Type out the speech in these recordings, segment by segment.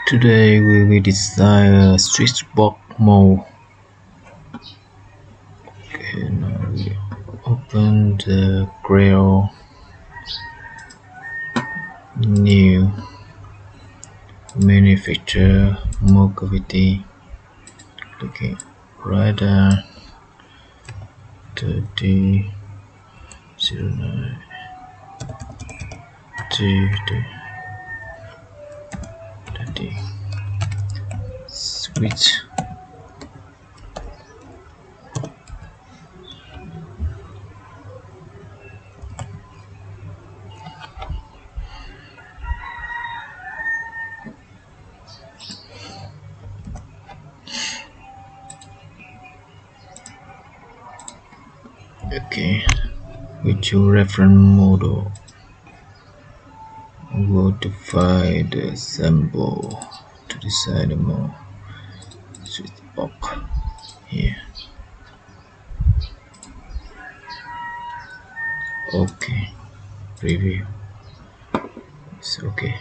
Today we will design a switchbox mold. Okay, now we open the Creo new manufacture mold cavity. Okay, right 30 09 30 switch. Okay, with your reference model, go to find the symbol to design the mold switchbox here. Okay, preview. It's okay.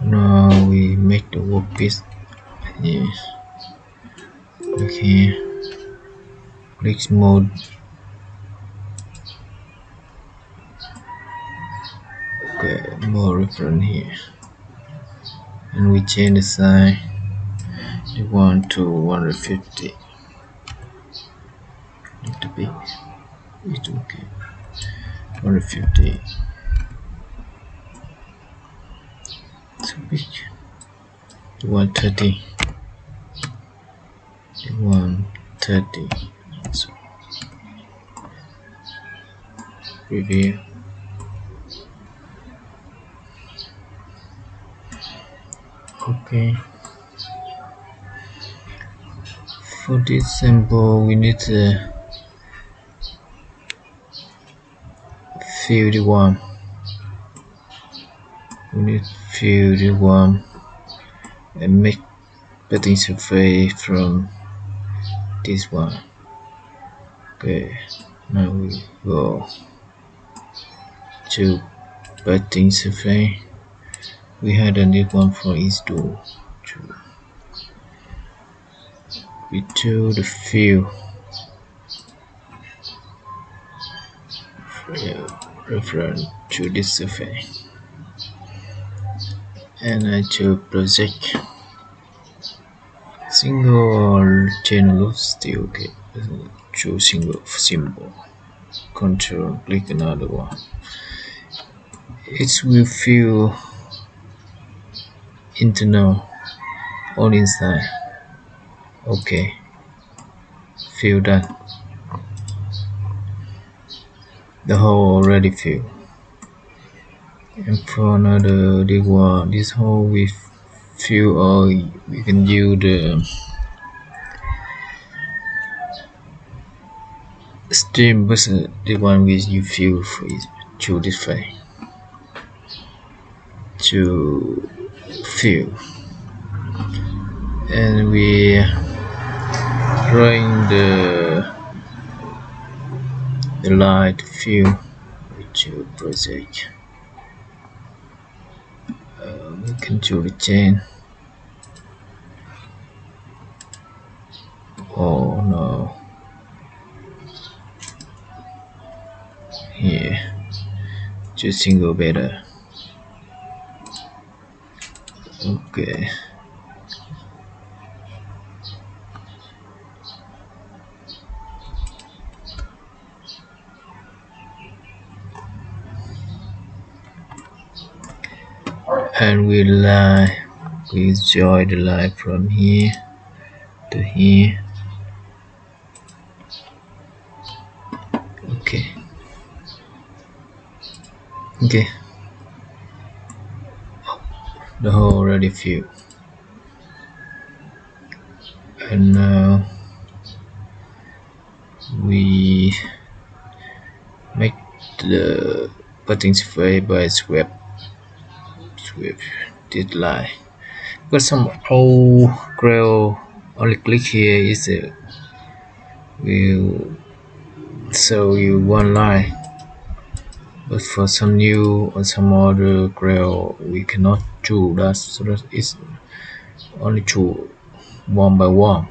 Now we make the workpiece. Yes. Okay. Click mode. Okay, more reference here. And we change the size. We want to 150. Little bit. It's okay. 150. Too big. 130. 130. So review. Okay. For this symbol, we need to fill the one. We need to fill the one and make pattern surface from this one. Okay, now we go to pattern surface. We had a new one for each tool. We do the fill. Reference to this surface, and I choose project. Single or chain loop still okay. Choose single symbol. Control click another one. It will fill internal on inside. Okay. Fill done. The hole already filled. And for another big one, this hole we fill, or we can use the stream, but the one which you fill for is to this way to fill, and we drawing the line to fill with your project. We can choose the chain. Oh no, here just single better. Okay, and we join the line from here to here. Okay, the hole already filled, and now we make the pattern surface by sweep this line. Got some old Creo Only click here is will show you one line, but for some new or some other Creo we cannot choose that, so that is only choose one by one.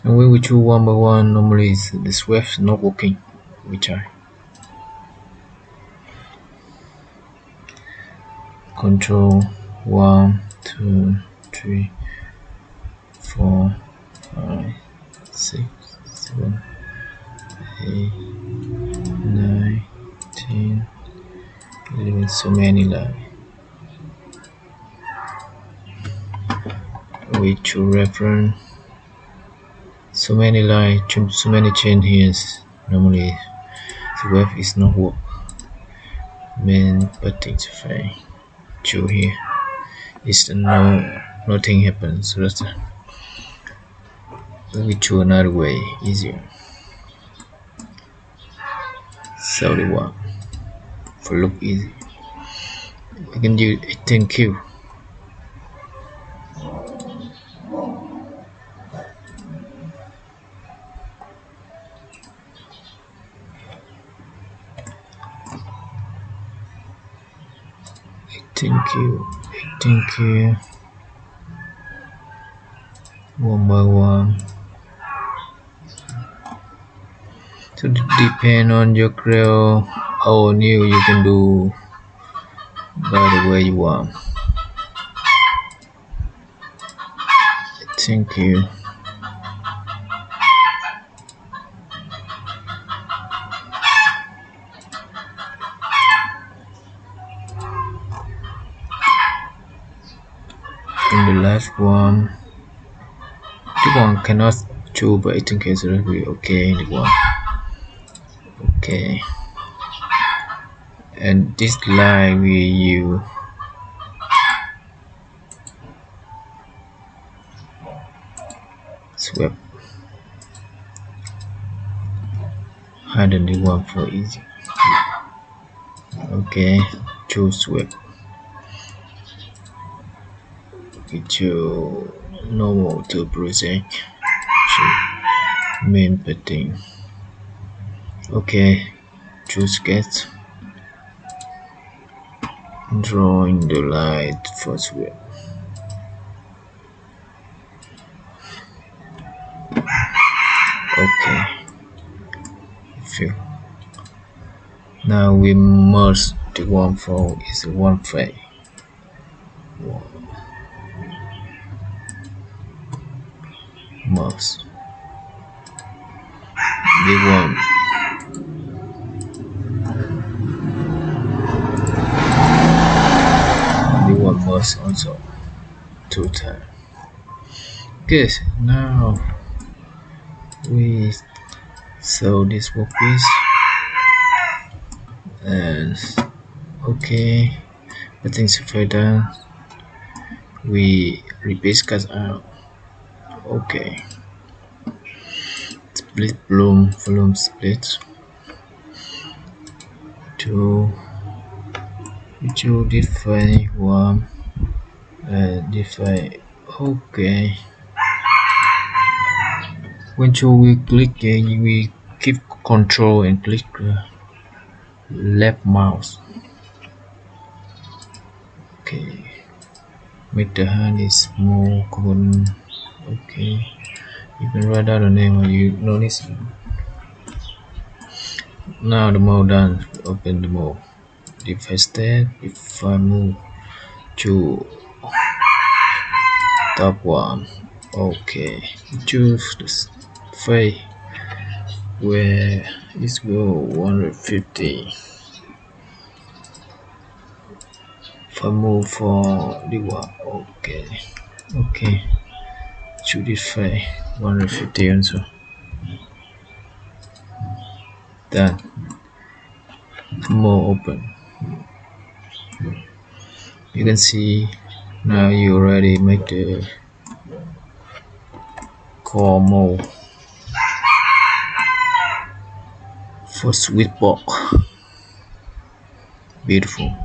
And when we choose one by one, normally the swipe is not working. We try control 1, 2, 3, 4, 5, 6, 7, 8, 9, 10, 11, so many lines. We choose reference, so many lines, so many chain here. Normally the web is not work. Main button fine. Choose here. It's nothing happens. So that's we choose another way easier. So the one for look easy. We can use 18Q. Thank you, thank you. One by one. So depend on your Creo how new you can do by the way you want. Thank you. And the last one. The one cannot choose, but I think it's really okay. The one. Okay. And this line we use sweep. Hide the one for easy. Okay, choose sweep. We choose normal to project. Choose main button. Okay, choose sketch. Drawing the light for sweep. Okay. Fill. Now we merge the one for is one face. Merge. The one. The one merge also 2 times. Good. Now we sew this workpiece and okay, everything's further down. We replace cut out. Okay. Split volume split to define one define. Okay. When we click, we keep control and click left mouse. Okay. Make the hand is more common. Okay. You can write down the name or you notice. Now the mode done. Open the mode. If I step, if I move to top one. Okay. Choose the face where it's go 150. If I move for the one. Okay. Choose this face 150 also. Done. More open. You can see now you already make the core mold for sweet box. Beautiful.